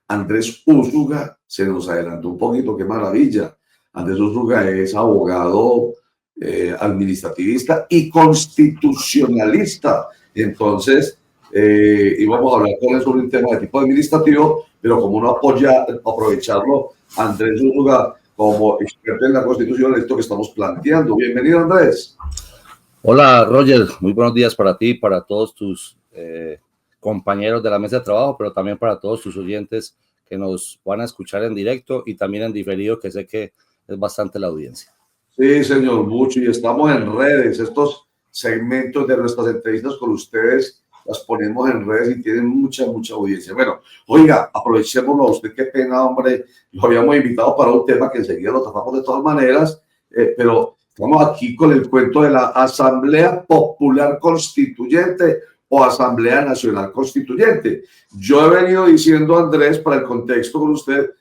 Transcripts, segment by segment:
Andrés Úsuga se nos adelantó un poquito, qué maravilla. Andrés Úsuga es abogado administrativista y constitucionalista. Entonces, íbamos a hablar con él sobre un tema de tipo administrativo, pero como no aprovecharlo, Andrés Úsuga como experto en la Constitución, esto que estamos planteando. Bienvenido, Andrés. Hola, Roger. Muy buenos días para ti, para todos tus compañeros de la mesa de trabajo, pero también para todos tus oyentes que nos van a escuchar en directo y también en diferido, que sé que es bastante la audiencia. Sí, señor, mucho. Y estamos en redes. Estos segmentos de nuestras entrevistas con ustedes las ponemos en redes y tienen mucha audiencia. Bueno, oiga, aprovechémoslo a usted. Qué pena, hombre. Lo habíamos invitado para un tema que enseguida lo tratamos de todas maneras, pero estamos aquí con el cuento de la Asamblea Popular Constituyente o Asamblea Nacional Constituyente. Yo he venido diciendo, Andrés, para el contexto con usted,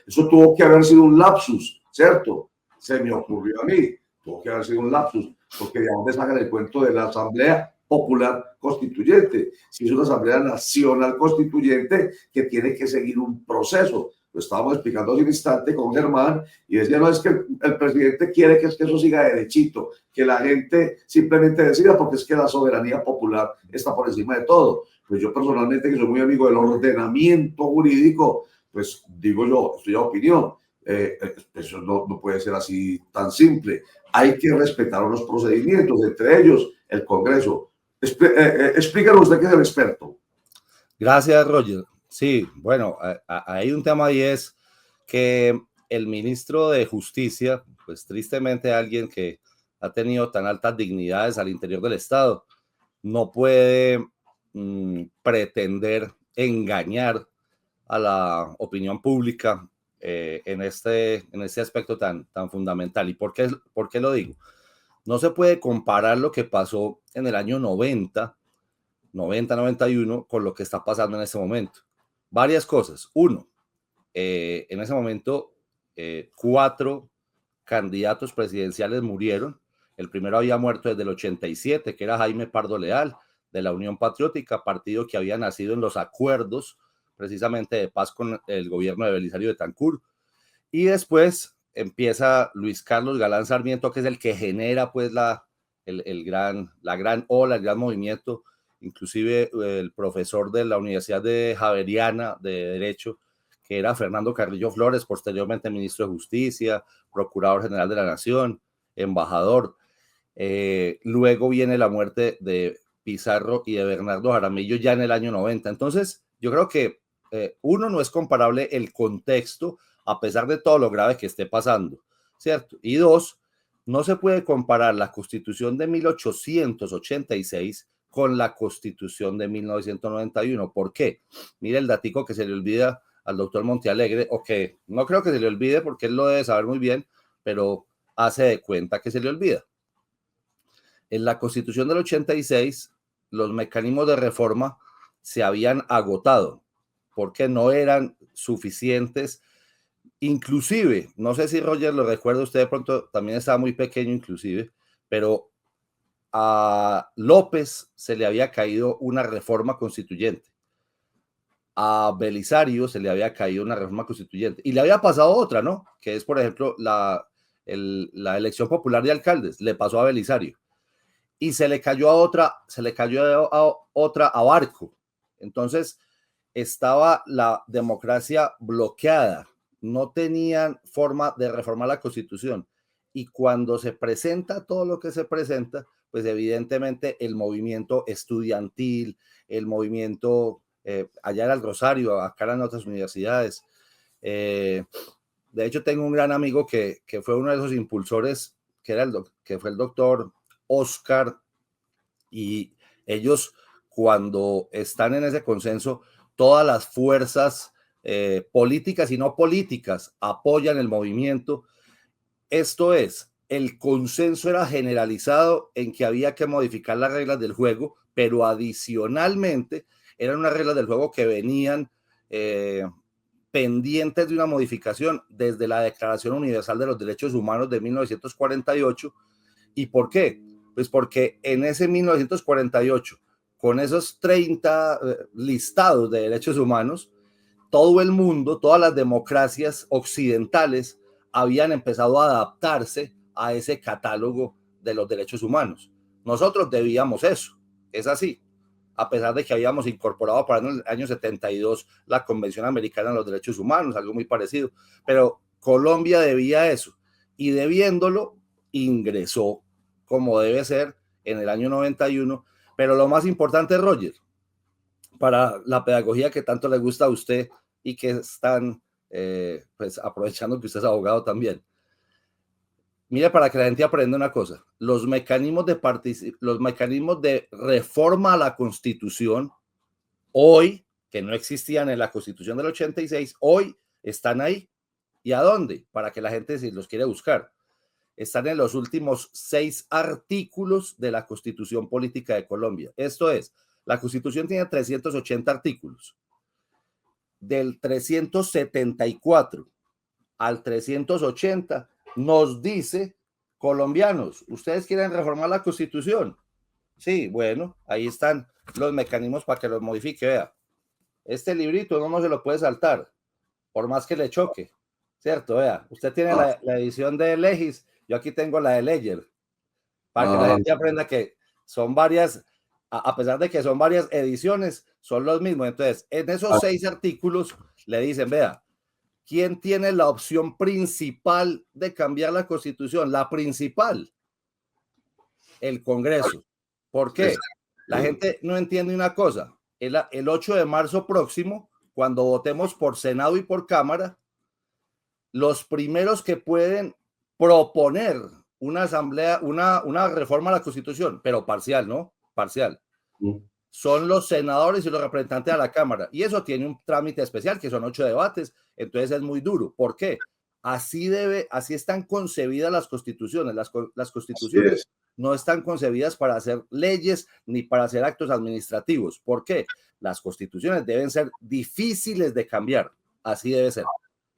eso tuvo que haber sido un lapsus, ¿cierto? Se me ocurrió a mí, tuvo que haber sido un lapsus, porque de dónde sacan el cuento de la Asamblea Popular Constituyente, si es una Asamblea Nacional Constituyente que tiene que seguir un proceso. Lo estábamos explicando hace un instante con Germán y decía, no, es que el presidente quiere que eso siga derechito, que la gente simplemente decida porque es que la soberanía popular está por encima de todo. Pues yo personalmente, que soy muy amigo del ordenamiento jurídico, pues digo yo, estoy de opinión. Eso no puede ser así tan simple. Hay que respetar unos procedimientos, entre ellos el Congreso. Explícanos usted que es el experto. Gracias, Roger. Sí, bueno, hay un tema y es que el ministro de Justicia, pues tristemente alguien que ha tenido tan altas dignidades al interior del Estado, no puede pretender engañar a la opinión pública en este aspecto tan fundamental. ¿Y por qué lo digo? No se puede comparar lo que pasó en el año 91 con lo que está pasando en este momento. Varias cosas. Uno, en ese momento 4 candidatos presidenciales murieron. El primero había muerto desde el 87, que era Jaime Pardo Leal, de la Unión Patriótica, partido que había nacido en los acuerdos precisamente de paz con el gobierno de Belisario Betancur. Y después empieza Luis Carlos Galán Sarmiento, que es el que genera pues la gran ola, el gran movimiento. Inclusive el profesor de la Universidad de Javeriana de Derecho, que era Fernando Carrillo Flores, posteriormente ministro de Justicia, procurador general de la Nación, embajador. Luego viene la muerte de Pizarro y de Bernardo Jaramillo ya en el año 90. Entonces, yo creo que uno, no es comparable el contexto a pesar de todo lo grave que esté pasando, ¿cierto? Y dos, no se puede comparar la Constitución de 1886 con la Constitución de 1991. ¿Por qué? Mire el datico que se le olvida al doctor Montealegre, o que no creo que se le olvide porque él lo debe saber muy bien, pero hace de cuenta que se le olvida. En la Constitución del 86, los mecanismos de reforma se habían agotado porque no eran suficientes. Inclusive, no sé si Roger lo recuerda, usted de pronto también estaba muy pequeño inclusive, pero a López se le había caído una reforma constituyente. A Belisario se le había caído una reforma constituyente y le había pasado otra, ¿no? Que es, por ejemplo, la elección popular de alcaldes, le pasó a Belisario. Y se le cayó a otra a Barco. Entonces estaba la democracia bloqueada, no tenían forma de reformar la Constitución. Y cuando se presenta todo lo que se presenta, pues evidentemente el movimiento estudiantil, el movimiento allá era el Rosario, acá eran otras universidades. De hecho, tengo un gran amigo que fue uno de esos impulsores, que fue el doctor Oscar, y ellos, cuando están en ese consenso, todas las fuerzas políticas y no políticas apoyan el movimiento. Esto es, el consenso era generalizado en que había que modificar las reglas del juego, pero adicionalmente eran unas reglas del juego que venían pendientes de una modificación desde la Declaración Universal de los Derechos Humanos de 1948. ¿Y por qué? Pues porque en ese 1948, con esos 30 listados de derechos humanos, todo el mundo, todas las democracias occidentales habían empezado a adaptarse a ese catálogo de los derechos humanos. Nosotros debíamos eso, es así, a pesar de que habíamos incorporado para el año 72 la Convención Americana de los Derechos Humanos, algo muy parecido, pero Colombia debía eso, y debiéndolo, ingresó como debe ser en el año 91, pero lo más importante, Roger, para la pedagogía que tanto le gusta a usted y que están pues aprovechando que usted es abogado también. Mire, para que la gente aprenda una cosa, los mecanismos de reforma a la Constitución, hoy, que no existían en la Constitución del 86, hoy están ahí. ¿Y a dónde? Para que la gente, si los quiere buscar, están en los últimos 6 artículos de la Constitución Política de Colombia. Esto es, la Constitución tiene 380 artículos. Del 374 al 380 nos dice, colombianos, ¿ustedes quieren reformar la Constitución? Sí, bueno, ahí están los mecanismos para que los modifique. Vea, este librito no se lo puede saltar, por más que le choque, ¿cierto? Vea, usted tiene la edición de Legis, yo aquí tengo la de Ledger, para que la gente aprenda que son varias, a pesar de que son varias ediciones, son los mismos. Entonces, en esos 6 artículos le dicen, vea, ¿quién tiene la opción principal de cambiar la Constitución? La principal, el Congreso. ¿Por qué? La gente no entiende una cosa. El 8 de marzo próximo, cuando votemos por Senado y por Cámara, los primeros que pueden proponer una asamblea, una reforma a la Constitución, pero parcial, ¿no? Parcial. Son los senadores y los representantes de la Cámara. Y eso tiene un trámite especial, que son 8 debates. Entonces es muy duro. ¿Por qué? Así están concebidas las constituciones. Las constituciones no están concebidas para hacer leyes ni para hacer actos administrativos. ¿Por qué? Las constituciones deben ser difíciles de cambiar. Así debe ser.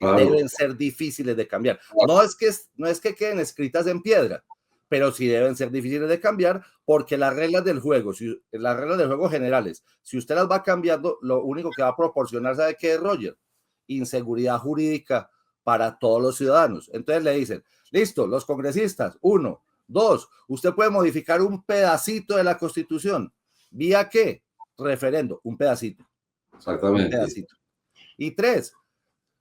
Deben ser difíciles de cambiar. No es que queden escritas en piedra, pero sí deben ser difíciles de cambiar, porque las reglas del juego, las reglas del juego generales, si usted las va cambiando, lo único que va a proporcionar, ¿sabe qué es, Roger? Inseguridad jurídica para todos los ciudadanos. Entonces le dicen, listo, los congresistas, 1, 2, usted puede modificar un pedacito de la Constitución. ¿Vía qué? Referendo, un pedacito. Exactamente. Un pedacito. Y 3,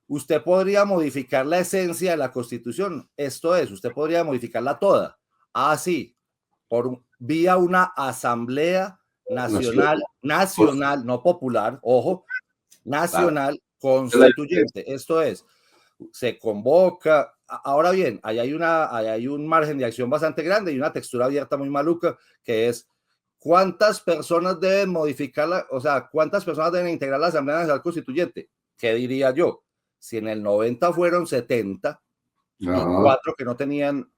usted podría modificar la esencia de la Constitución. Esto es, usted podría modificarla toda. Sí, vía una asamblea nacional, no popular, ojo, nacional constituyente. Esto es, se convoca. Ahora bien, ahí hay un margen de acción bastante grande y una textura abierta muy maluca, que es cuántas personas deben modificarla, o sea, cuántas personas deben integrar la Asamblea Nacional Constituyente. ¿Qué diría yo? Si en el 90 fueron 70 y 4 que no tenían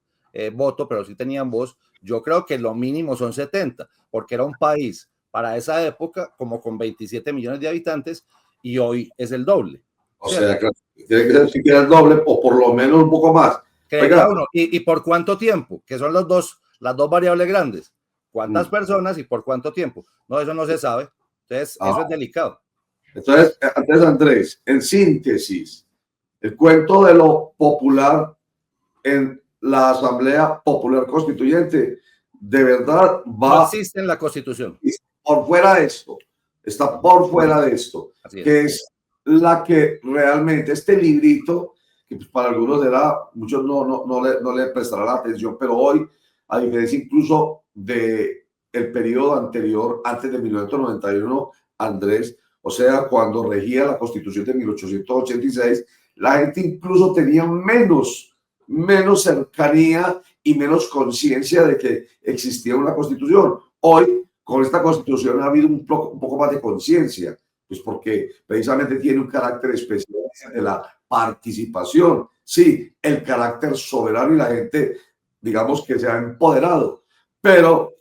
voto, pero sí tenían voz, yo creo que lo mínimo son 70, porque era un país para esa época como con 27 millones de habitantes y hoy es el doble. O sea, que tiene que ser siquiera el doble o por lo menos un poco más. ¿Y por cuánto tiempo? Que son las dos variables grandes. ¿Cuántas personas y por cuánto tiempo? No, eso no se sabe. Entonces, eso es delicado. Entonces, Andrés, en síntesis, el cuento de lo popular en la Asamblea Popular Constituyente de verdad no existe en la Constitución. Por fuera de esto, está por fuera de esto, que es la que realmente este librito, que pues para algunos muchos no le prestarán la atención, pero hoy, a diferencia incluso de el periodo anterior, antes de 1991, Andrés, o sea, cuando regía la Constitución de 1886, la gente incluso tenía menos cercanía y menos conciencia de que existía una Constitución. Hoy, con esta Constitución ha habido un poco más de conciencia, pues porque precisamente tiene un carácter especial de la participación. Sí, el carácter soberano y la gente, digamos que se ha empoderado, pero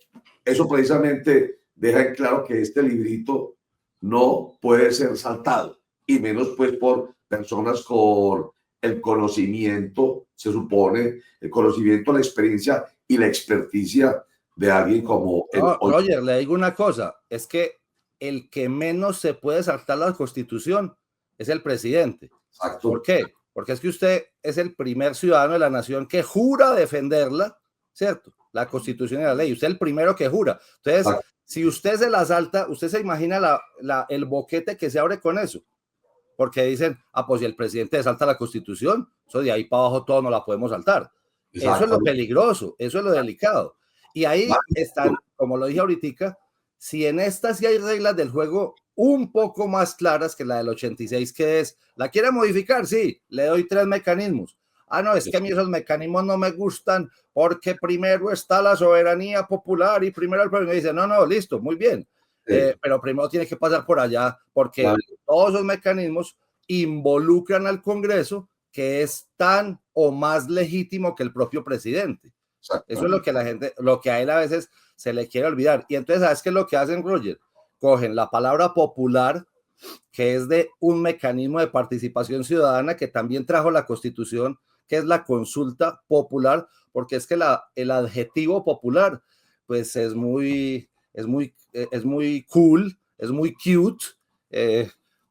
eso precisamente deja en claro que este librito no puede ser saltado, y menos pues por personas con el conocimiento, se supone, el conocimiento, la experiencia y la experticia de alguien como... Roger, le digo una cosa, es que el que menos se puede saltar la Constitución es el presidente. Exacto. ¿Por qué? Porque es que usted es el primer ciudadano de la nación que jura defenderla, ¿cierto? La Constitución y la ley. Usted es el primero que jura. Entonces, Exacto. si usted se la salta, usted se imagina el boquete que se abre con eso. Porque dicen, pues si el presidente salta la Constitución, eso de ahí para abajo todos no la podemos saltar. Exacto. Eso es lo peligroso, eso es lo delicado. Y ahí están, como lo dije ahorita, si en esta sí hay reglas del juego un poco más claras que la del 86, que es, ¿la quiere modificar? Sí, le doy 3 mecanismos. No, es que a mí esos mecanismos no me gustan porque primero está la soberanía popular y primero el pueblo. Me dice, no, listo, muy bien. Pero primero tiene que pasar por allá porque todos esos mecanismos involucran al Congreso, que es tan o más legítimo que el propio presidente. Eso es lo que la gente, lo que a él a veces se le quiere olvidar. Y entonces, ¿sabes qué es lo que hacen, Roger? Cogen la palabra popular, que es de un mecanismo de participación ciudadana que también trajo la Constitución, que es la consulta popular, porque es que el adjetivo popular, pues es muy cool, es muy cute,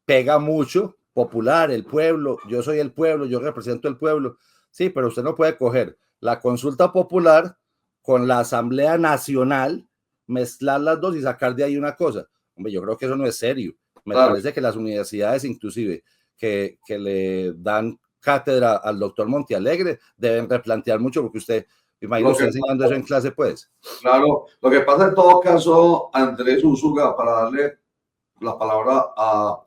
pega mucho, popular, el pueblo, yo soy el pueblo, yo represento el pueblo. Sí, pero usted no puede coger la consulta popular con la Asamblea Nacional, mezclar las dos y sacar de ahí una cosa. Hombre, yo creo que eso no es serio. Me parece que las universidades, inclusive, que le dan cátedra al doctor Montealegre, deben replantear mucho, porque usted, imagino, está enseñando eso en clase, pues. Claro, lo que pasa en todo caso, Andrés Úsuga, para darle la palabra a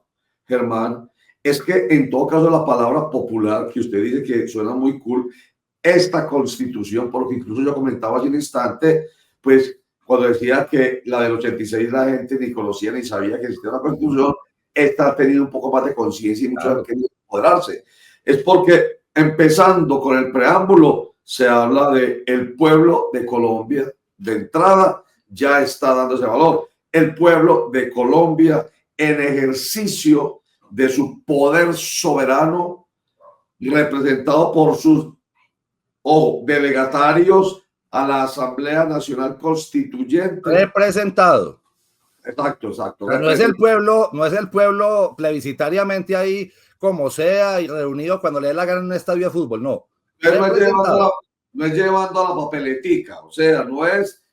Germán, es que en todo caso la palabra popular, que usted dice que suena muy cool, esta constitución, porque incluso yo comentaba hace un instante, pues cuando decía que la del 86 la gente ni conocía ni sabía que existía una constitución, esta ha tenido un poco más de conciencia y muchos han querido empoderarse. Es porque empezando con el preámbulo se habla de el pueblo de Colombia, de entrada ya está dando ese valor. El pueblo de Colombia en ejercicio de su poder soberano representado por sus delegatarios a la Asamblea Nacional Constituyente. Representado. Exacto. No es el pueblo plebiscitariamente ahí como sea y reunido cuando le dé la gana en un estadio de fútbol, no. No es llevando a la papeletica, o sea, no es.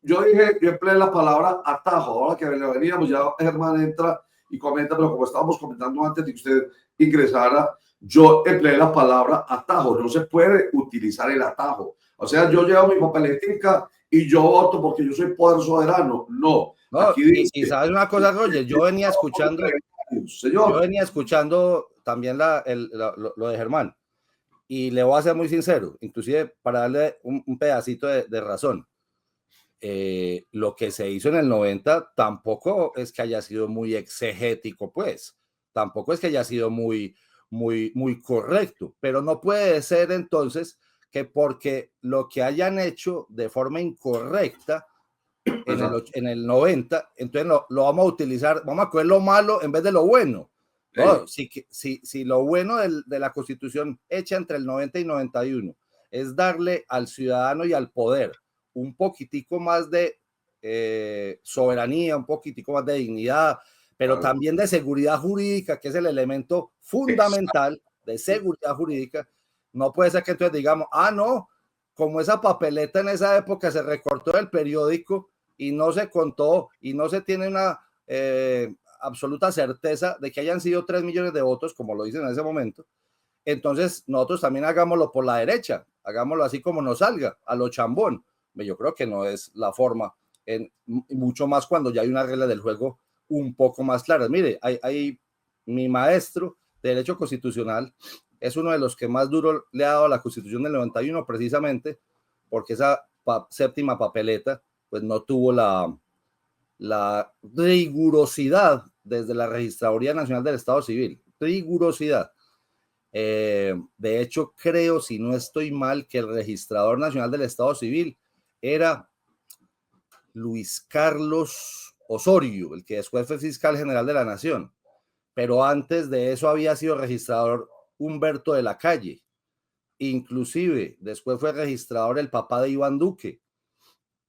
Yo empleé la palabra atajo, ahora que le veníamos, ya Germán entra y comenta, pero como estábamos comentando antes de que usted ingresara, yo empleé la palabra atajo, no se puede utilizar el atajo. O sea, yo llevo mi papeletica y yo voto porque yo soy poder soberano. No. Aquí dice, y sabes una cosa, Roger, yo venía escuchando también lo de Germán, y le voy a ser muy sincero, inclusive para darle un pedacito de razón. Lo que se hizo en el 90 tampoco es que haya sido muy exegético, pues, tampoco es que haya sido muy correcto, pero no puede ser entonces que porque lo que hayan hecho de forma incorrecta en el 90, entonces lo vamos a utilizar, vamos a coger lo malo en vez de lo bueno. ¿No? Si lo bueno de la Constitución hecha entre el 90 y 91 es darle al ciudadano y al poder un poquitico más de soberanía, un poquitico más de dignidad, pero también de seguridad jurídica, que es el elemento fundamental de seguridad jurídica, no puede ser que entonces digamos, no, como esa papeleta en esa época se recortó del periódico y no se contó y no se tiene una absoluta certeza de que hayan sido 3 millones de votos, como lo dicen en ese momento, entonces nosotros también hagámoslo por la derecha, hagámoslo así como nos salga, a lo chambón. Yo creo que no es la forma, mucho más cuando ya hay una regla del juego un poco más claras. Mire, mi maestro de Derecho Constitucional es uno de los que más duro le ha dado a la Constitución del 91, precisamente porque esa séptima papeleta pues no tuvo la rigurosidad desde la Registraduría Nacional del Estado Civil, rigurosidad. De hecho, creo, si no estoy mal, que el Registrador Nacional del Estado Civil era Luis Carlos Osorio, el que después fue fiscal general de la Nación, pero antes de eso había sido registrador Humberto de la Calle, inclusive después fue registrador el papá de Iván Duque,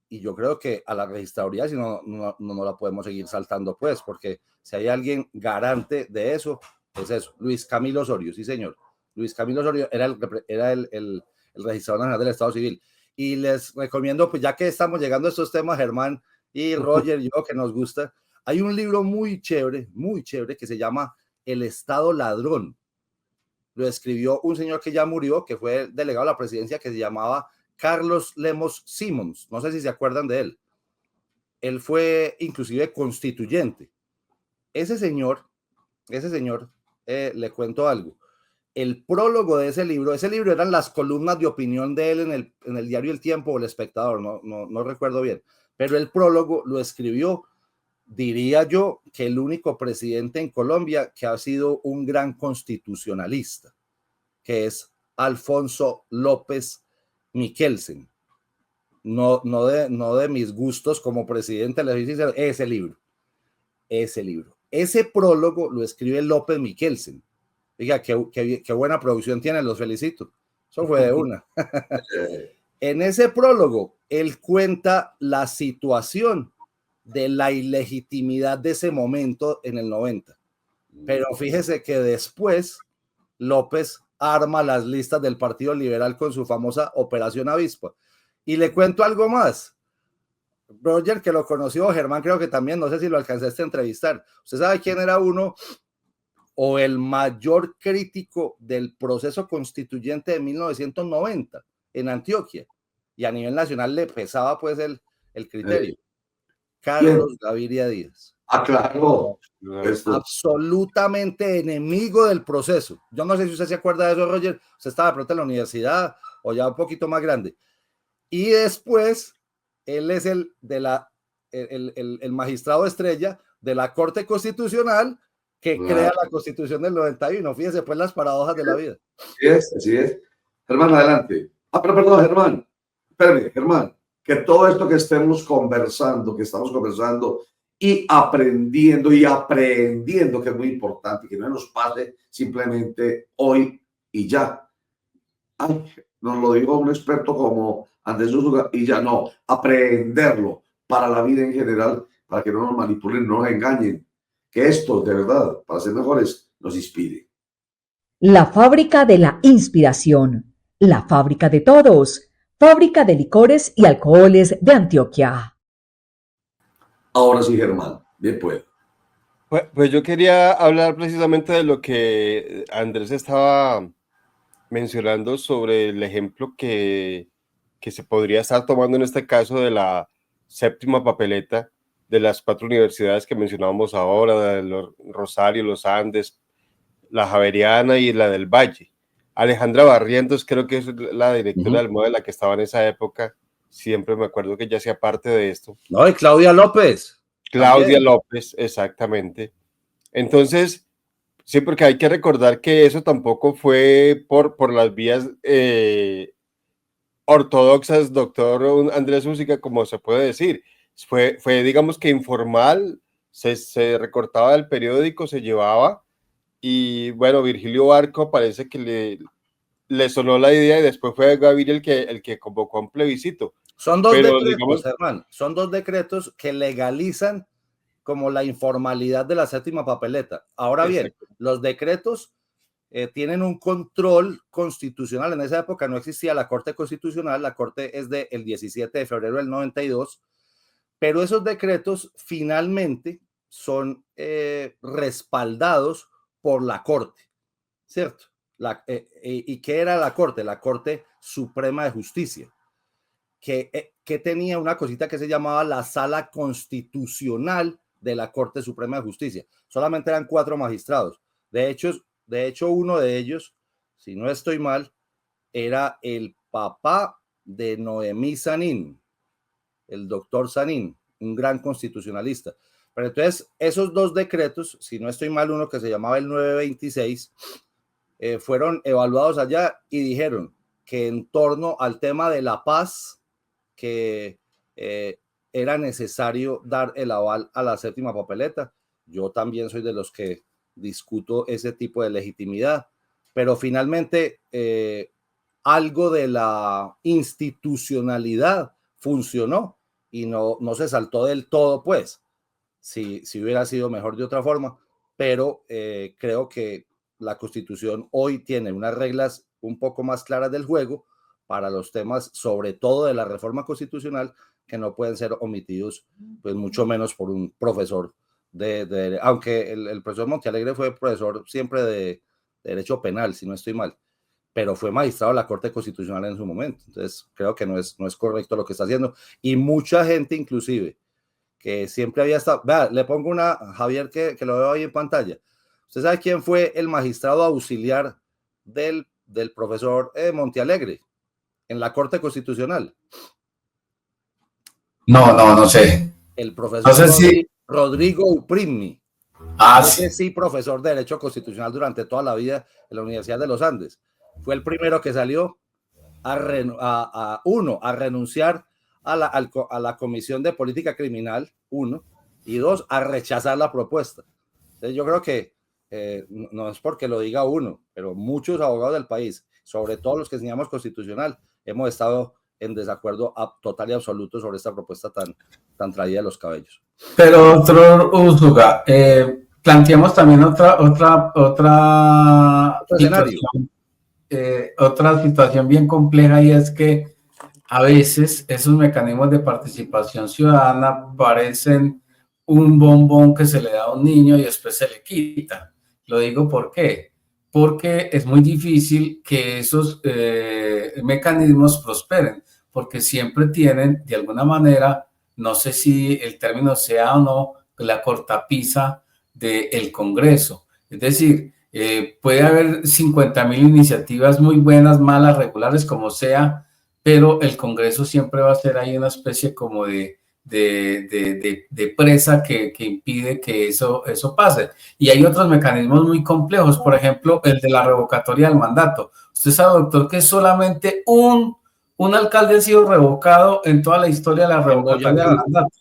y yo creo que a la registraduría si no la podemos seguir saltando, pues, porque si hay alguien garante de eso, Es eso, Luis Camilo Osorio, sí señor. Luis Camilo Osorio era el registrador nacional del Estado Civil. Y les recomiendo, pues ya que estamos llegando a estos temas, Germán y Roger, yo que nos gusta, hay un libro muy chévere, que se llama El Estado Ladrón. Lo escribió un señor que ya murió, que fue delegado a la presidencia, que se llamaba Carlos Lemos Simons. No sé si se acuerdan de él. Él fue inclusive constituyente. Ese señor, le cuento algo. El prólogo de ese libro eran las columnas de opinión de él en el diario El Tiempo o El Espectador, no recuerdo bien, pero el prólogo lo escribió, diría yo, que el único presidente en Colombia que ha sido un gran constitucionalista, que es Alfonso López Michelsen. No de mis gustos como presidente, le dice ese libro. Ese prólogo lo escribe López Michelsen. Diga, qué buena producción tiene, los felicito. Eso fue de una. En ese prólogo, él cuenta la situación de la ilegitimidad de ese momento en el 90. Pero fíjese que después López arma las listas del Partido Liberal con su famosa Operación Avispa. Y le cuento algo más. Roger, que lo conoció, Germán creo que también, no sé si lo alcanzaste a entrevistar. ¿Usted sabe quién era uno o el mayor crítico del proceso constituyente de 1990 en Antioquia? Y a nivel nacional le pesaba pues el criterio. Carlos Gaviria Díaz. Ah, claro. Absolutamente enemigo del proceso. Yo no sé si usted se acuerda de eso, Roger. Usted estaba de pronto en la universidad o ya un poquito más grande. Y después, él es el magistrado estrella de la Corte Constitucional que crea la Constitución del 91. Fíjese pues las paradojas de la vida. Así es. Germán, adelante. Pero perdón, Germán. Espérame, Germán. Que todo esto que estamos conversando y aprendiendo, que es muy importante, que no nos pase simplemente hoy y ya. Ay, nos lo dijo un experto como Andrés Úsuga, y ya no, aprenderlo para la vida en general, para que no nos manipulen, no nos engañen, que esto de verdad, para ser mejores, nos inspire. La fábrica de la inspiración, la fábrica de todos, fábrica de licores y alcoholes de Antioquia. Ahora sí, Germán, bien puedo. Pues yo quería hablar precisamente de lo que Andrés estaba mencionando sobre el ejemplo que se podría estar tomando en este caso de la séptima papeleta de las 4 universidades que mencionábamos ahora, de Rosario, los Andes, la Javeriana y la del Valle. Alejandra Barrientos creo que es la directora del MODE, la que estaba en esa época, siempre me acuerdo que ella hacía parte de esto. No, y Claudia López. Claudia también. López, exactamente. Entonces, sí, porque hay que recordar que eso tampoco fue por las vías ortodoxas, doctor Andrés Úsica, como se puede decir. Fue digamos que informal, se recortaba del periódico, se llevaba, y bueno, Virgilio Barco parece que le sonó la idea y después fue Gaviria el que convocó a un plebiscito. Son dos decretos, digamos, Germán, son 2 decretos que legalizan como la informalidad de la séptima papeleta. Ahora bien, los decretos tienen un control constitucional. En esa época no existía la Corte Constitucional, la Corte es del 17 de febrero del 92, pero esos decretos finalmente son respaldados por la Corte, ¿cierto? ¿Y qué era la Corte? La Corte Suprema de Justicia, que tenía una cosita que se llamaba la Sala Constitucional de la Corte Suprema de Justicia. Solamente eran 4 magistrados. De hecho, uno de ellos, si no estoy mal, era el papá de Noemí Sanín, el doctor Sanín, un gran constitucionalista. Pero entonces, esos 2 decretos, si no estoy mal, uno que se llamaba el 926, fueron evaluados allá y dijeron que en torno al tema de la paz, que era necesario dar el aval a la séptima papeleta. Yo también soy de los que discuto ese tipo de legitimidad, pero finalmente algo de la institucionalidad funcionó y no se saltó del todo, pues, si hubiera sido mejor de otra forma, pero creo que la Constitución hoy tiene unas reglas un poco más claras del juego para los temas, sobre todo de la reforma constitucional, que no pueden ser omitidos, pues mucho menos por un profesor aunque el profesor Montealegre fue profesor siempre de derecho penal, si no estoy mal, pero fue magistrado de la Corte Constitucional en su momento. Entonces creo que no es correcto lo que está haciendo, y mucha gente inclusive que siempre había estado, vea, le pongo una a Javier que lo veo ahí en pantalla. ¿Usted sabe quién fue el magistrado auxiliar del profesor Montealegre en la Corte Constitucional? No sé. El profesor No sé si... Rodrigo Uprigni. Sí, profesor de Derecho Constitucional durante toda la vida en la Universidad de los Andes. Fue el primero que salió a renunciar a la Comisión de Política Criminal, 1, y 2, a rechazar la propuesta. Entonces yo creo que no es porque lo diga uno, pero muchos abogados del país, sobre todo los que enseñamos constitucional, hemos estado en desacuerdo total y absoluto sobre esta propuesta tan traída de los cabellos. Pero, doctor Úsuga, planteamos también otra situación, otra situación bien compleja, y es que a veces esos mecanismos de participación ciudadana parecen un bombón que se le da a un niño y después se le quita. Lo digo ¿por qué? Porque es muy difícil que esos mecanismos prosperen, porque siempre tienen, de alguna manera, no sé si el término sea o no, la cortapisa del Congreso. Es decir, puede haber 50.000 iniciativas muy buenas, malas, regulares, como sea, pero el Congreso siempre va a ser ahí una especie como de presa que impide que eso pase. Y hay otros mecanismos muy complejos, por ejemplo, el de la revocatoria del mandato. Usted sabe, doctor, que solamente un alcalde ha sido revocado en toda la historia de la revocatoria del mandato.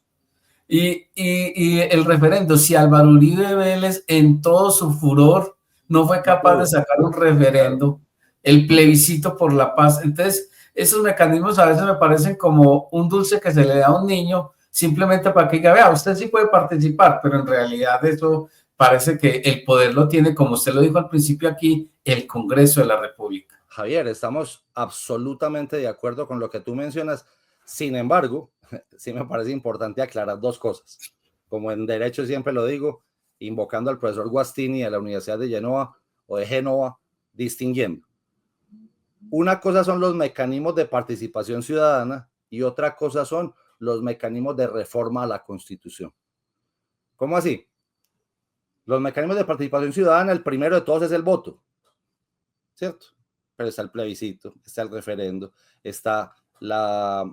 Y el referendo, si Álvaro Uribe Vélez en todo su furor no fue capaz de sacar un referendo, el plebiscito por la paz. Entonces, esos mecanismos a veces me parecen como un dulce que se le da a un niño simplemente para que diga, vea, usted sí puede participar, pero en realidad eso parece que el poder lo tiene, como usted lo dijo al principio aquí, el Congreso de la República. Javier, estamos absolutamente de acuerdo con lo que tú mencionas. Sin embargo, sí me parece importante aclarar dos cosas. Como en derecho siempre lo digo, invocando al profesor Guastini de la Universidad de Génova o de Génova, distinguiendo. Una cosa son los mecanismos de participación ciudadana y otra cosa son los mecanismos de reforma a la Constitución. ¿Cómo así? Los mecanismos de participación ciudadana, el primero de todos es el voto, ¿cierto? Pero está el plebiscito, está el referendo, está la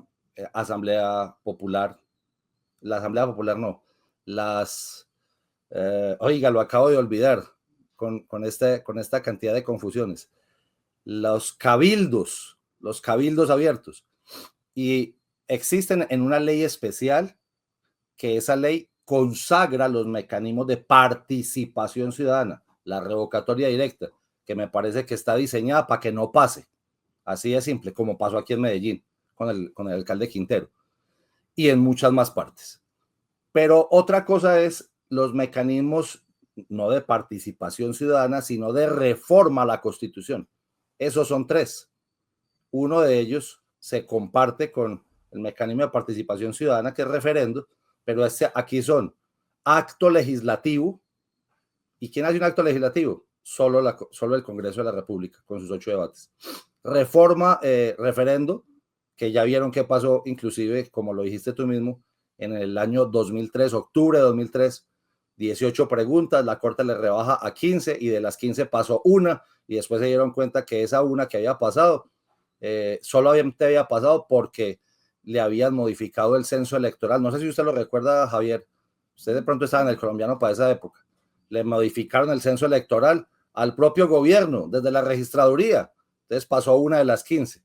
Asamblea Popular, oiga, lo acabo de olvidar con esta cantidad de confusiones. Los cabildos abiertos, y existen en una ley especial que esa ley consagra los mecanismos de participación ciudadana, la revocatoria directa, que me parece que está diseñada para que no pase, así de simple, como pasó aquí en Medellín con el alcalde Quintero y en muchas más partes. Pero otra cosa es los mecanismos no de participación ciudadana, sino de reforma a la Constitución. Esos son tres. Uno de ellos se comparte con el mecanismo de participación ciudadana, que es referendo, pero aquí son acto legislativo. ¿Y quién hace un acto legislativo? Solo el Congreso de la República, con sus 8 debates. Reforma, referendo, que ya vieron qué pasó, inclusive, como lo dijiste tú mismo, en el año 2003, octubre de 2003, 18 preguntas, la Corte le rebaja a 15 y de las 15 pasó una, y después se dieron cuenta que esa una que había pasado, solamente había pasado porque le habían modificado el censo electoral. No sé si usted lo recuerda, Javier, usted de pronto estaba en el colombiano para esa época. Le modificaron el censo electoral al propio gobierno desde la registraduría, entonces pasó una de las 15.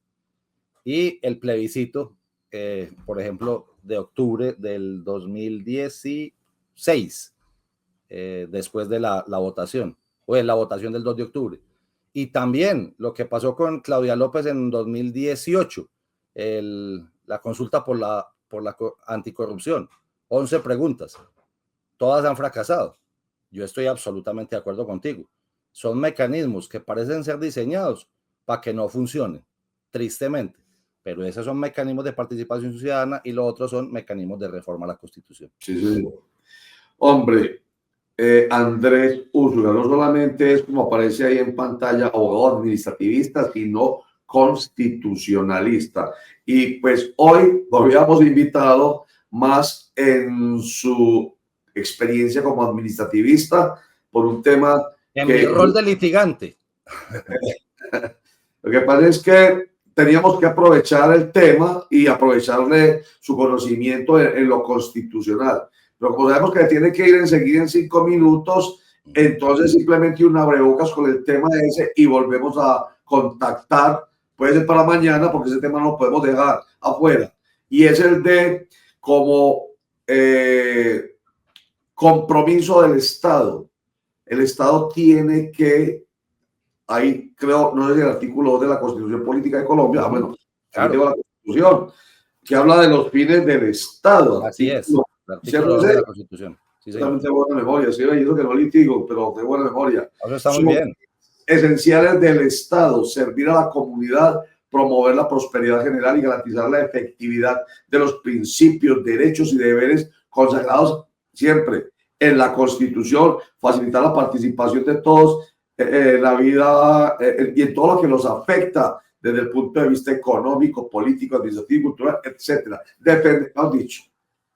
Y el plebiscito, por ejemplo, de octubre del 2016, después de la votación, o de la votación del 2 de octubre. Y también lo que pasó con Claudia López en 2018, la consulta por la anticorrupción, 11 preguntas, todas han fracasado. yo estoy absolutamente de acuerdo contigo. Son mecanismos que parecen ser diseñados para que no funcionen, tristemente. Pero esos son mecanismos de participación ciudadana y los otros son mecanismos de reforma a la Constitución. Sí, sí. Hombre, Andrés Úrsula no solamente es, como aparece ahí en pantalla, abogado administrativista, sino constitucionalista. Y pues hoy lo habíamos invitado más en su experiencia como administrativista por un tema en mi rol de litigante. Lo que pasa es que teníamos que aprovechar el tema y aprovecharle su conocimiento en lo constitucional. Pero como sabemos que tiene que ir enseguida en 5 minutos, entonces simplemente un abrebocas con el tema ese y volvemos a contactar. Puede ser para mañana porque ese tema no lo podemos dejar afuera. Y es el de como compromiso del Estado. El Estado tiene que, ahí creo, no es el artículo 2 de la Constitución Política de Colombia, bueno, claro, tengo la Constitución, que habla de los fines del Estado. Así es, el artículo 2 de la Constitución. Sí, también tengo buena memoria, sí, y eso que no litigo, pero tengo buena memoria. Eso está muy bien. Esenciales del Estado: servir a la comunidad, promover la prosperidad general y garantizar la efectividad de los principios, derechos y deberes consagrados siempre en la Constitución, facilitar la participación de todos en la vida y en todo lo que los afecta desde el punto de vista económico, político, administrativo, cultural, etcétera. Depende, han dicho,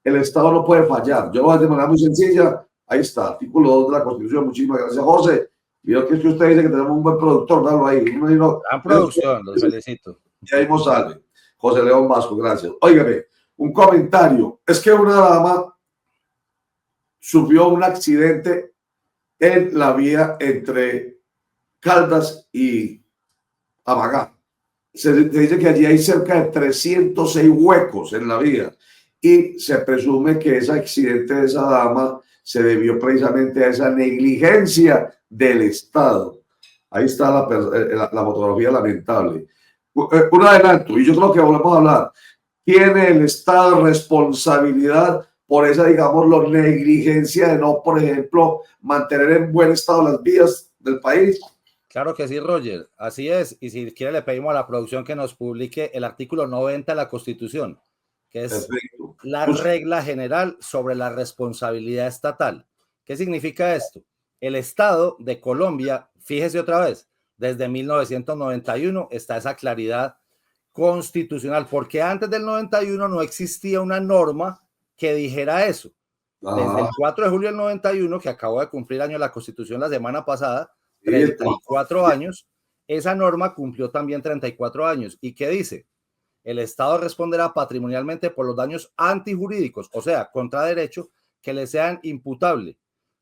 el Estado no puede fallar. Yo lo voy a de manera muy sencilla. Ahí está, artículo 2 de la Constitución. Muchísimas gracias, José. Y lo que es que usted dice que tenemos un buen productor, dalo ahí. Gran producción, los felicito. Y ahí nos sale. José León Vasco, gracias. Óigame, un comentario. Es que una dama sufrió un accidente en la vía entre Caldas y Amagá. Se dice que allí hay cerca de 306 huecos en la vía y se presume que ese accidente de esa dama se debió precisamente a esa negligencia del Estado. Ahí está la fotografía lamentable. Un adelanto, y yo creo que volvemos a hablar. ¿Tiene el Estado responsabilidad por esa, digamos, negligencia de no, por ejemplo, mantener en buen estado las vías del país? Claro que sí, Roger, así es. Y si quiere le pedimos a la producción que nos publique el artículo 90 de la Constitución, que es la regla general sobre la responsabilidad estatal. ¿Qué significa esto? El Estado de Colombia, fíjese otra vez, desde 1991 está esa claridad constitucional, porque antes del 91 no existía una norma que dijera eso. Desde el 4 de julio del 91, que acabó de cumplir año la Constitución la semana pasada, 34 años, esa norma cumplió también 34 años. ¿Y qué dice? El Estado responderá patrimonialmente por los daños antijurídicos, o sea, contra derecho, que le sean imputables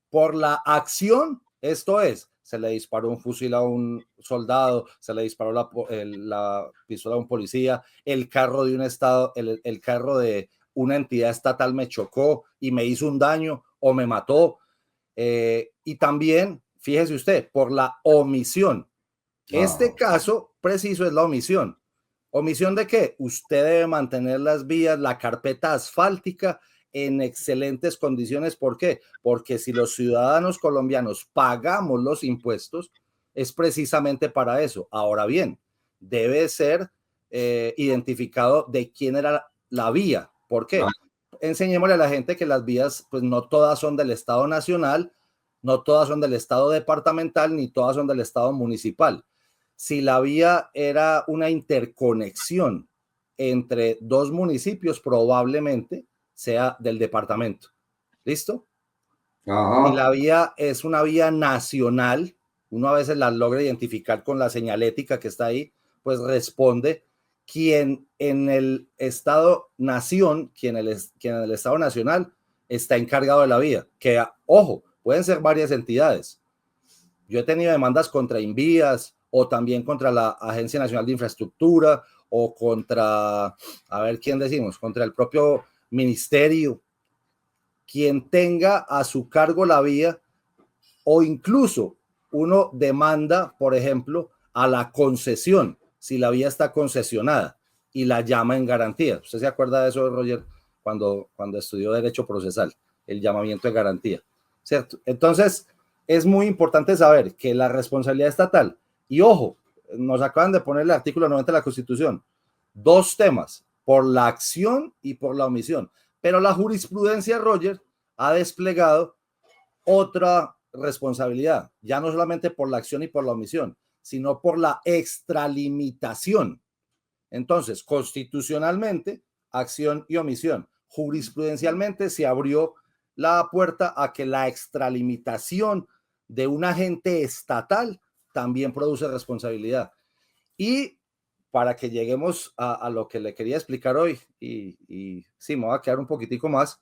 por la acción, esto es, se le disparó un fusil a un soldado, se le disparó la pistola a un policía, el carro de un estado, el carro de una entidad estatal me chocó y me hizo un daño o me mató. Y también, fíjese usted, por la omisión. Este caso preciso es la omisión. ¿Omisión de qué? Usted debe mantener las vías, la carpeta asfáltica en excelentes condiciones. ¿Por qué? Porque si los ciudadanos colombianos pagamos los impuestos, es precisamente para eso. Ahora bien, debe ser identificado de quién era la vía. ¿Por qué? Enseñémosle a la gente que las vías, pues no todas son del Estado nacional, no todas son del Estado departamental, ni todas son del Estado municipal. Si la vía era una interconexión entre dos municipios, probablemente sea del departamento. ¿Listo? Ajá. Si la vía es una vía nacional, uno a veces la logra identificar con la señalética que está ahí, pues responde quien en el Estado nación, quien en el Estado nacional está encargado de la vía. Que, ojo, pueden ser varias entidades. Yo he tenido demandas contra Invías o también contra la Agencia Nacional de Infraestructura o contra, a ver quién decimos, contra el propio ministerio. Quien tenga a su cargo la vía, o incluso uno demanda, por ejemplo, a la concesión, si la vía está concesionada y la llama en garantía. ¿Usted se acuerda de eso, Roger, cuando estudió Derecho Procesal? El llamamiento de garantía. ¿cierto? Entonces, es muy importante saber que la responsabilidad estatal, y ojo, nos acaban de poner el artículo 90 de la Constitución, 2 temas, por la acción y por la omisión, pero la jurisprudencia, Roger, ha desplegado otra responsabilidad, ya no solamente por la acción y por la omisión, sino por la extralimitación. Entonces, constitucionalmente, acción y omisión. Jurisprudencialmente se abrió la puerta a que la extralimitación de un agente estatal también produce responsabilidad. Y para que lleguemos a lo que le quería explicar hoy, y sí, me voy a quedar un poquitico más,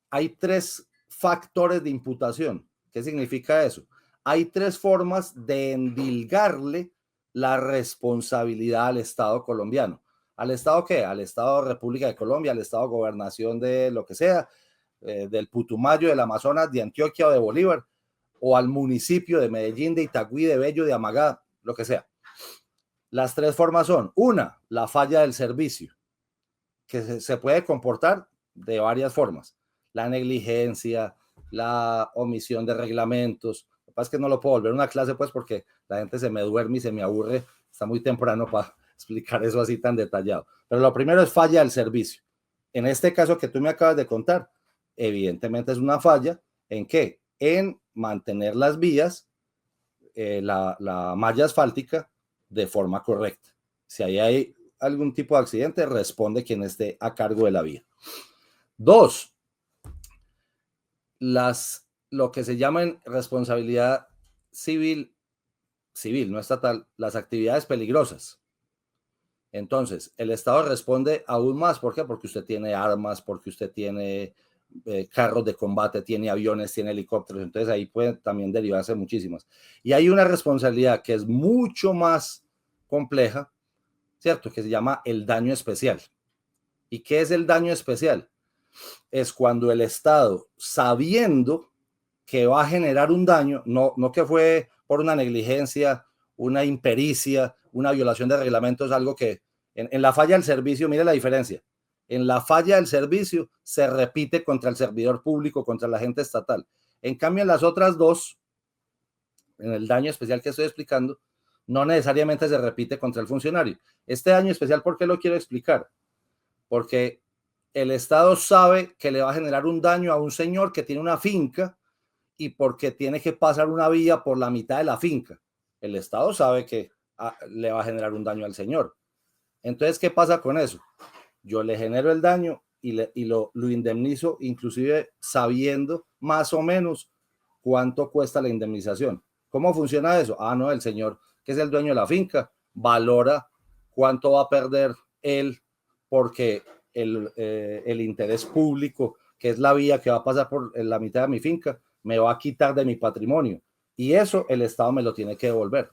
hay 3 factores de imputación. ¿Qué significa eso? Hay 3 formas de endilgarle la responsabilidad al Estado colombiano. ¿Al Estado qué? Al Estado República de Colombia, al Estado Gobernación de lo que sea, del Putumayo, del Amazonas, de Antioquia o de Bolívar, o al municipio de Medellín, de Itagüí, de Bello, de Amagá, lo que sea. Las 3 formas son, una, la falla del servicio, que se puede comportar de varias formas. La negligencia, la omisión de reglamentos. Lo que pasa es que no lo puedo volver una clase, pues, porque la gente se me duerme y se me aburre. Está muy temprano para explicar eso así tan detallado. Pero lo primero es falla del servicio. En este caso que tú me acabas de contar, evidentemente es una falla. ¿En qué? En mantener las vías, la malla asfáltica de forma correcta. Si ahí hay algún tipo de accidente, responde quien esté a cargo de la vía. 2, lo que se llama en responsabilidad civil, no estatal, las actividades peligrosas. Entonces, el Estado responde aún más. ¿Por qué? Porque usted tiene armas, porque usted tiene carros de combate, tiene aviones, tiene helicópteros. Entonces, ahí pueden también derivarse muchísimas. Y hay una responsabilidad que es mucho más compleja, ¿cierto? Que se llama el daño especial. ¿Y qué es el daño especial? Es cuando el Estado, sabiendo que va a generar un daño, no que fue por una negligencia, una impericia, una violación de reglamentos, algo que en la falla del servicio, mire la diferencia, en la falla del servicio se repite contra el servidor público, contra el agente estatal. En cambio, en las otras 2, en el daño especial que estoy explicando, no necesariamente se repite contra el funcionario. Este daño especial, ¿por qué lo quiero explicar? Porque el Estado sabe que le va a generar un daño a un señor que tiene una finca y porque tiene que pasar una vía por la mitad de la finca. El Estado sabe que le va a generar un daño al señor. Entonces, ¿qué pasa con eso? Yo le genero el daño y lo indemnizo, inclusive sabiendo más o menos cuánto cuesta la indemnización. ¿Cómo funciona eso? No, el señor que es el dueño de la finca valora cuánto va a perder él porque el interés público, que es la vía que va a pasar por la mitad de mi finca, me va a quitar de mi patrimonio. Y eso el Estado me lo tiene que devolver.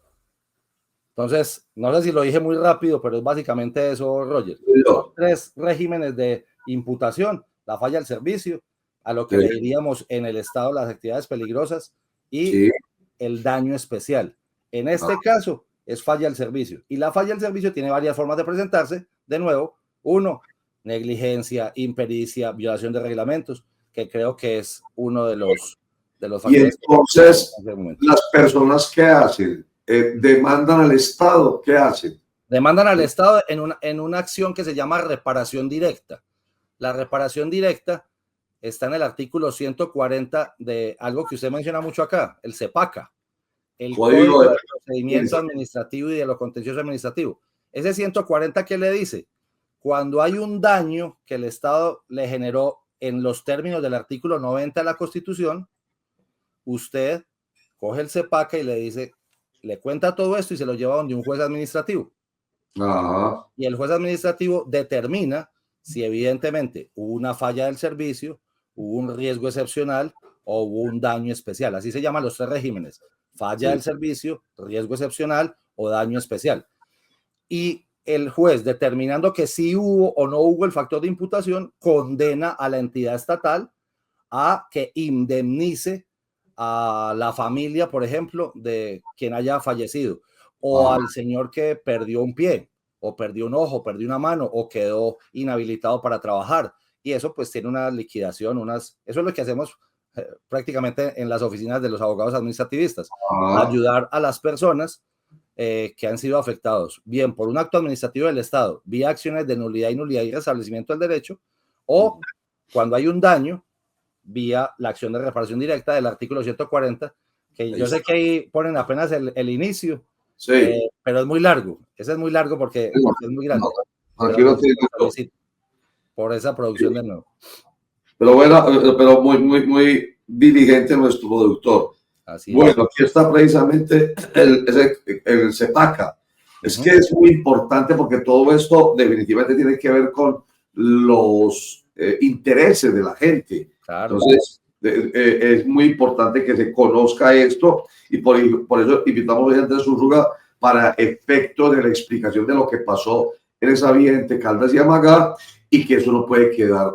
Entonces, no sé si lo dije muy rápido, pero es básicamente eso, Roger. Son 3 regímenes de imputación: la falla del servicio, a lo que le diríamos en el Estado las actividades peligrosas, y el daño especial. En este caso es falla del servicio. Y la falla del servicio tiene varias formas de presentarse. De nuevo, 1, negligencia, impericia, violación de reglamentos, que creo que es uno de los factores. Y entonces, las personas que hacen, demandan al Estado, ¿qué hacen? Demandan al Estado en una acción que se llama reparación directa. La reparación directa está en el artículo 140 de algo que usted menciona mucho acá, el CEPACA, el Código de Procedimiento Administrativo y de lo Contencioso Administrativo. Ese 140, ¿qué le dice? Cuando hay un daño que el Estado le generó en los términos del artículo 90 de la Constitución, usted coge el CEPACA y le dice, le cuenta todo esto y se lo lleva donde un juez administrativo. Ajá. Y el juez administrativo determina si evidentemente hubo una falla del servicio, hubo un riesgo excepcional o hubo un daño especial. Así se llaman los 3 regímenes: falla del servicio, riesgo excepcional o daño especial. Y el juez, determinando que sí hubo o no hubo el factor de imputación, condena a la entidad estatal a que indemnice a la familia, por ejemplo, de quien haya fallecido, o al señor que perdió un pie, o perdió un ojo, perdió una mano, o quedó inhabilitado para trabajar, y eso pues tiene una liquidación, eso es lo que hacemos prácticamente en las oficinas de los abogados administrativistas, ayudar a las personas que han sido afectados, bien por un acto administrativo del Estado, vía acciones de nulidad y restablecimiento del derecho, o cuando hay un daño, vía la acción de reparación directa del artículo 140, que yo sé que ahí ponen apenas el inicio, Sí. pero es muy largo, ese es muy largo porque es muy grande. Tranquilo, por esa producción de nuevo. Pero bueno, pero muy diligente nuestro productor. Así bueno, aquí está precisamente el CEPACA. Es que es muy importante porque todo esto definitivamente tiene que ver con los intereses de la gente. Claro. Entonces, es muy importante que se conozca esto y por eso invitamos a Andrés Zúñiga para efecto de la explicación de lo que pasó en esa vía entre Caldas y Amagá, y que eso no puede quedar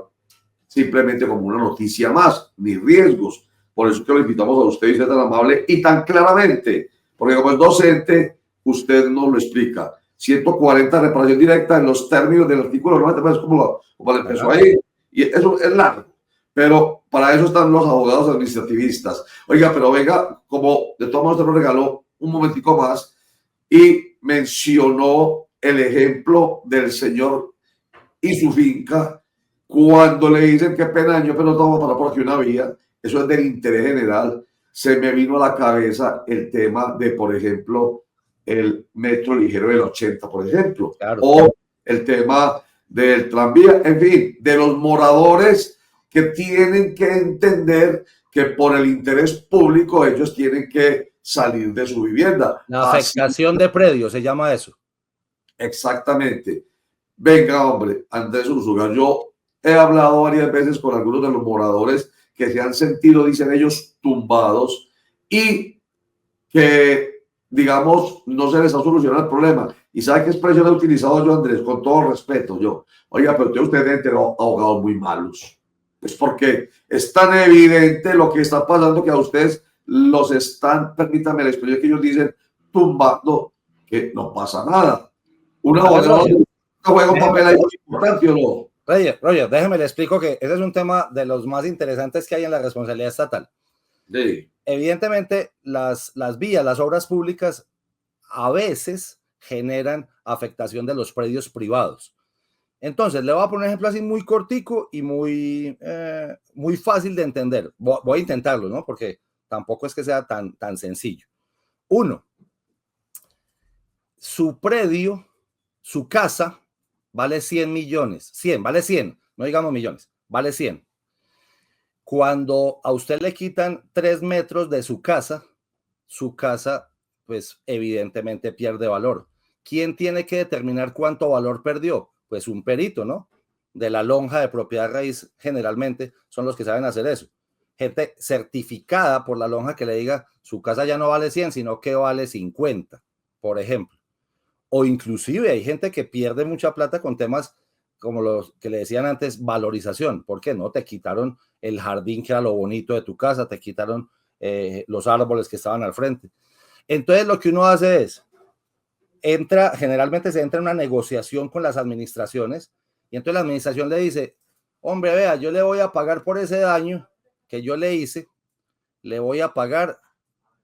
simplemente como una noticia más, ni riesgos. Por eso que lo invitamos a usted y sea tan amable y tan claramente, porque como es docente, usted nos lo explica. 140 reparación directa en los términos del artículo 90, pues como lo empezó ahí, y eso es largo. Pero para eso están los abogados administrativistas. Oiga, pero venga, como de todos modos usted nos regaló un momentico más y mencionó el ejemplo del señor y su finca, cuando le dicen qué pena, yo pero no vamos a parar por aquí una vía, eso es del interés general, se me vino a la cabeza el tema de, por ejemplo, el metro ligero del 80, por ejemplo, claro, o el tema del tranvía, en fin, de los moradores que tienen que entender que por el interés público ellos tienen que salir de su vivienda. La afectación de predios, se llama eso. Exactamente. Venga, hombre, Andrés Ursúa, yo he hablado varias veces con algunos de los moradores que se han sentido, dicen ellos, tumbados y que, digamos, no se les ha solucionado el problema. ¿Y sabe qué expresión he utilizado yo, Andrés? Con todo respeto, yo. Oiga, pero usted enteró abogados muy malos. Es porque es tan evidente lo que está pasando que a ustedes los están, permítame la expresión que ellos dicen, tumbando, que no pasa nada. Un abogado juega un papel ahí muy importante, ¿o no? Roger, déjeme le explico que ese es un tema de los más interesantes que hay en la responsabilidad estatal. Sí. Evidentemente, las vías, las obras públicas, a veces generan afectación de los predios privados. Entonces, le voy a poner un ejemplo así muy cortico y muy fácil de entender. Voy a intentarlo, ¿no? Porque tampoco es que sea tan sencillo. 1. Su predio, su casa, vale 100 millones. 100, vale 100, no digamos millones, vale 100. Cuando a usted le quitan 3 metros de su casa, pues evidentemente pierde valor. ¿Quién tiene que determinar cuánto valor perdió? Pues un perito, ¿no? De la lonja de propiedad raíz, generalmente son los que saben hacer eso. Gente certificada por la lonja que le diga, su casa ya no vale 100, sino que vale 50, por ejemplo. O inclusive hay gente que pierde mucha plata con temas como los que le decían antes, valorización. ¿Por qué no? Te quitaron el jardín que era lo bonito de tu casa, te quitaron los árboles que estaban al frente. Entonces lo que uno hace es, generalmente se entra en una negociación con las administraciones y entonces la administración le dice, hombre, vea, yo le voy a pagar por ese daño que yo le hice, le voy a pagar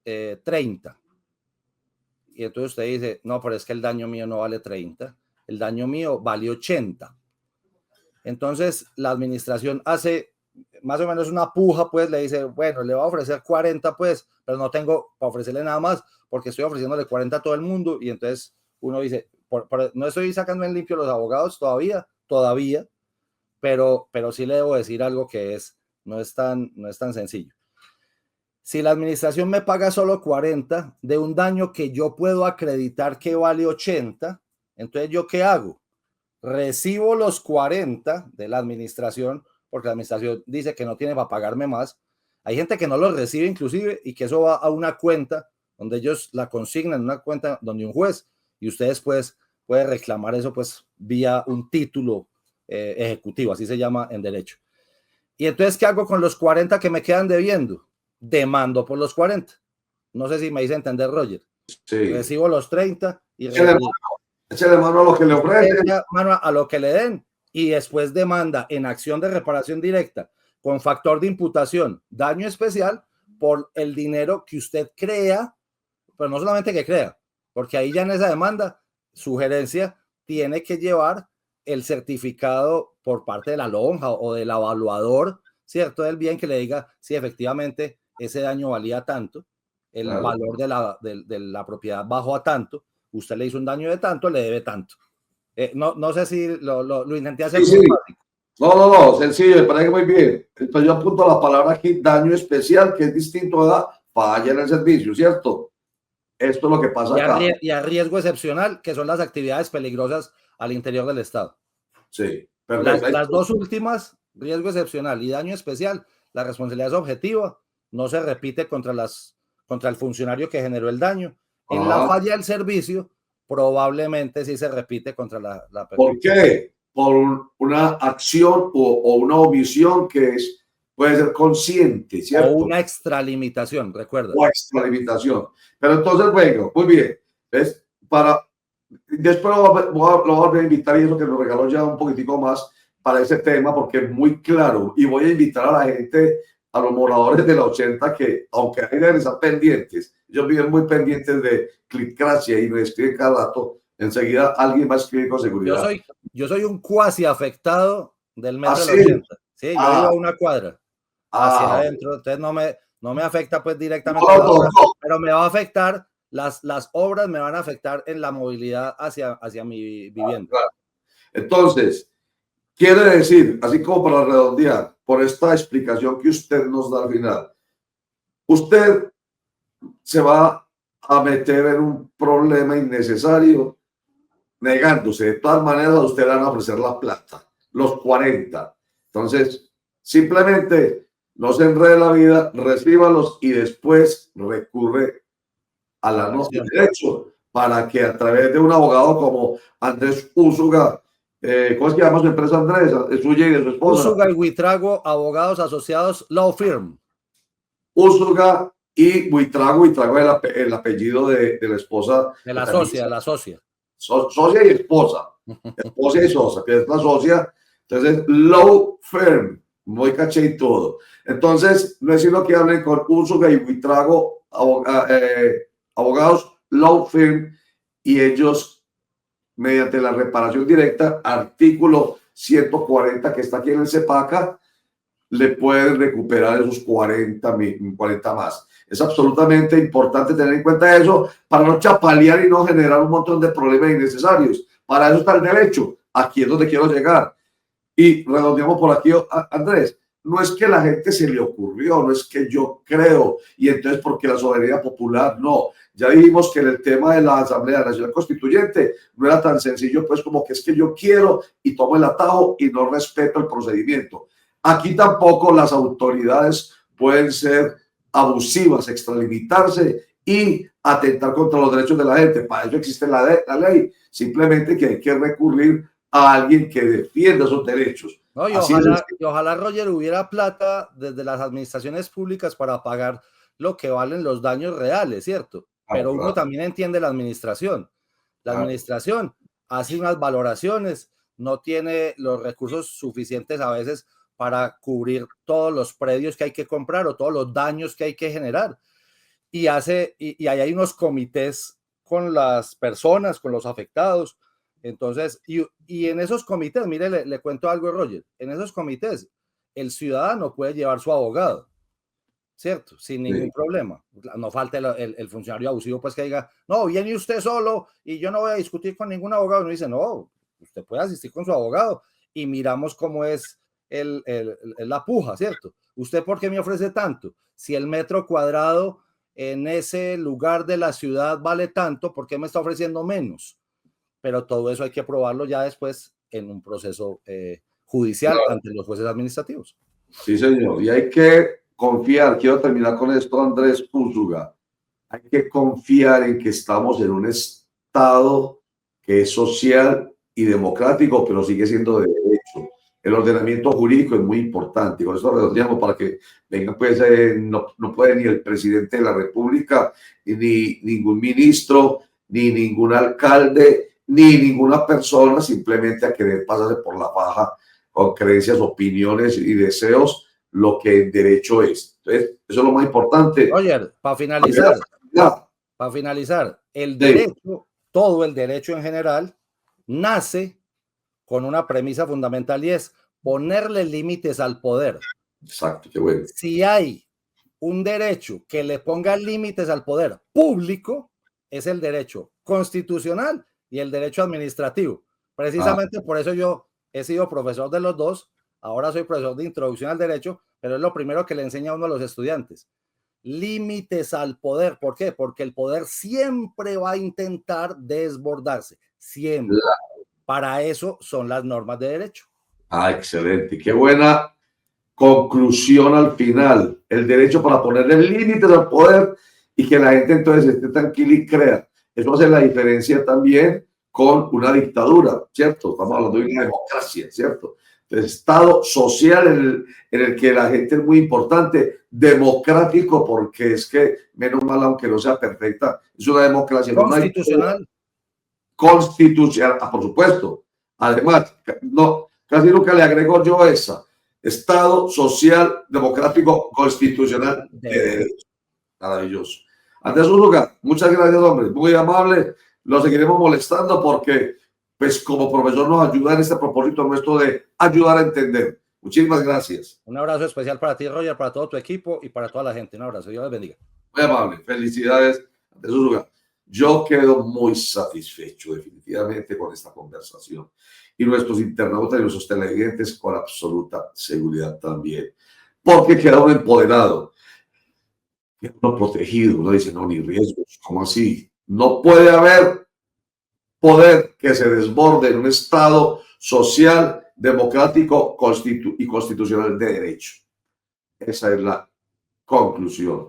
30. Y entonces usted dice, no, pero es que el daño mío no vale 30, el daño mío vale 80. Entonces la administración hace más o menos una puja, pues le dice, bueno, le voy a ofrecer 40, pues, pero no tengo para ofrecerle nada más porque estoy ofreciéndole 40 a todo el mundo. Y entonces uno dice, no estoy sacando en limpio los abogados todavía, pero sí le debo decir algo que no es tan sencillo. Si la administración me paga solo 40 de un daño que yo puedo acreditar que vale 80, entonces ¿yo qué hago? Recibo los 40 de la administración, porque la administración dice que no tiene para pagarme más. Hay gente que no los recibe inclusive y que eso va a una cuenta donde ellos la consignan, una cuenta donde un juez, y ustedes pues pueden reclamar eso pues vía un título ejecutivo, así se llama en derecho. Y entonces, ¿qué hago con los 40 que me quedan debiendo? Demando por los 40. No sé si me hice entender, Roger. Sí. Recibo los 30 y échale mano a lo que le ofrecen. Mano a lo que le den. y después demanda en acción de reparación directa con factor de imputación daño especial por el dinero que usted crea, pero no solamente que crea, porque ahí ya en esa demanda, sugerencia, tiene que llevar el certificado por parte de la lonja o del evaluador, ¿cierto? Del bien, que le diga si efectivamente ese daño valía tanto, el Claro. valor de la propiedad bajó a tanto, usted le hizo un daño de tanto, le debe tanto. No sé si lo intenté hacer Sí, muy sí. básico. No, sencillo, me parece muy bien. Entonces yo apunto la palabra aquí, daño especial, que es distinto a falla en el servicio, ¿cierto? Esto es lo que pasa acá. Y a riesgo excepcional, que son las actividades peligrosas al interior del Estado. Sí, perfecto. Las dos últimas, riesgo excepcional y daño especial, la responsabilidad es objetiva, no se repite contra el funcionario que generó el daño. En la falla del servicio, probablemente sí se repite contra la persona. ¿Por qué? Por una acción o una omisión que puede ser consciente, ¿cierto? O una extralimitación, recuerda. O extralimitación. Pero entonces, bueno, muy bien. ¿Ves? Después lo voy a invitar, y eso que nos regaló ya un poquitico más para ese tema, porque es muy claro. Y voy a invitar a la gente, a los moradores de la 80, que aunque hay deben estar pendientes, ellos viven muy pendientes de Clipcracia y me escriben cada rato. Enseguida alguien va a escribir con seguridad. Yo soy un cuasi afectado del metro ¿Ah, del sí? 80. Sí, yo vivo a una cuadra hacia adentro, entonces no me afecta pues directamente las obras, pero me va a afectar, las obras me van a afectar en la movilidad hacia mi vivienda. Claro. Entonces, quiere decir, así como para redondear, por esta explicación que usted nos da al final, usted se va a meter en un problema innecesario negándose. De todas maneras, a usted le van a ofrecer la plata, los 40. Entonces, simplemente no se enrede la vida, recíbalos y después recurre a la no derecho para que a través de un abogado como Andrés Úsuga, ¿cómo es que llama su empresa, Andrés? Es suya y de su esposa. Úsuga y Buitrago, abogados asociados, law firm. Úsuga y Buitrago es el apellido de la esposa. De la socia. Socia y esposa. Esposa y socia, que es la socia. Entonces, law firm, muy caché y todo. Entonces, no es sino que hablen con Úsuga y Buitrago, abogados, law firm, y ellos, mediante la reparación directa, artículo 140 que está aquí en el CEPACA, le pueden recuperar esos 40 más. Es absolutamente importante tener en cuenta eso para no chapalear y no generar un montón de problemas innecesarios. Para eso está el derecho. Aquí es donde quiero llegar. Y redondeamos por aquí, Andrés. No es que la gente se le ocurrió, no es que yo creo, y entonces porque la soberanía popular, no. Ya dijimos que en el tema de la Asamblea Nacional Constituyente no era tan sencillo, pues como que es que yo quiero y tomo el atajo y no respeto el procedimiento. Aquí tampoco las autoridades pueden ser abusivas, extralimitarse y atentar contra los derechos de la gente. Para eso existe la ley, simplemente que hay que recurrir a alguien que defienda esos derechos. No, y ojalá, Roger, hubiera plata desde las administraciones públicas para pagar lo que valen los daños reales, ¿cierto? Pero uno también entiende la administración. La administración hace unas valoraciones, no tiene los recursos suficientes a veces para cubrir todos los predios que hay que comprar o todos los daños que hay que generar. Y ahí hay unos comités con las personas, con los afectados. Entonces, y en esos comités, mire, le cuento algo, Roger, en esos comités el ciudadano puede llevar su abogado, ¿cierto? Sin ningún problema. No falta el funcionario abusivo, pues que diga, no, viene usted solo y yo no voy a discutir con ningún abogado. Uno dice, no, usted puede asistir con su abogado y miramos cómo es la puja, ¿cierto? ¿Usted por qué me ofrece tanto? Si el metro cuadrado en ese lugar de la ciudad vale tanto, ¿por qué me está ofreciendo menos? Pero todo eso hay que probarlo ya después en un proceso judicial ante los jueces administrativos. Sí, señor. Y hay que confiar, quiero terminar con esto, Andrés Úsuga, hay que confiar en que estamos en un Estado que es social y democrático, pero sigue siendo de derecho. El ordenamiento jurídico es muy importante. Y con eso redondeamos para que venga, pues, no puede ni el presidente de la República, ni ningún ministro, ni ningún alcalde, ni ninguna persona simplemente a querer pasarse por la faja con creencias, opiniones y deseos, lo que el derecho es. Entonces, eso es lo más importante. Roger, para finalizar, el derecho, todo el derecho en general, nace con una premisa fundamental y es ponerle límites al poder. Exacto, qué bueno. Si hay un derecho que le ponga límites al poder público, es el derecho constitucional y el derecho administrativo. Precisamente por eso yo he sido profesor de los dos, ahora soy profesor de introducción al derecho, pero es lo primero que le enseña a uno a los estudiantes. Límites al poder. ¿Por qué? Porque el poder siempre va a intentar desbordarse, siempre. Para eso son las normas de derecho. Excelente. Qué buena conclusión al final. El derecho para ponerle límites al poder y que la gente entonces esté tranquila y crea. Eso hace la diferencia también con una dictadura, ¿cierto? Estamos hablando de una democracia, ¿cierto? Entonces, Estado social en el que la gente es muy importante, democrático, porque es que, menos mal, aunque no sea perfecta, es una democracia. Constitucional. Constitucional, por supuesto. Además, no, casi nunca le agrego yo esa. Estado social, democrático, constitucional de derecho. Maravilloso. Andrés Zúñiga, muchas gracias, hombre. Muy amable. Lo seguiremos molestando porque, pues, como profesor nos ayuda en este propósito nuestro de ayudar a entender. Muchísimas gracias. Un abrazo especial para ti, Roger, para todo tu equipo y para toda la gente. Un abrazo. Dios les bendiga. Muy amable. Felicidades, Andrés Zúñiga. Yo quedo muy satisfecho definitivamente con esta conversación y nuestros internautas y nuestros televidentes con absoluta seguridad también, porque queda uno empoderado, queda uno protegido, uno dice, no, ni riesgos, ¿cómo así? No puede haber poder que se desborde en un Estado social, democrático y constitucional de derecho. Esa es la conclusión.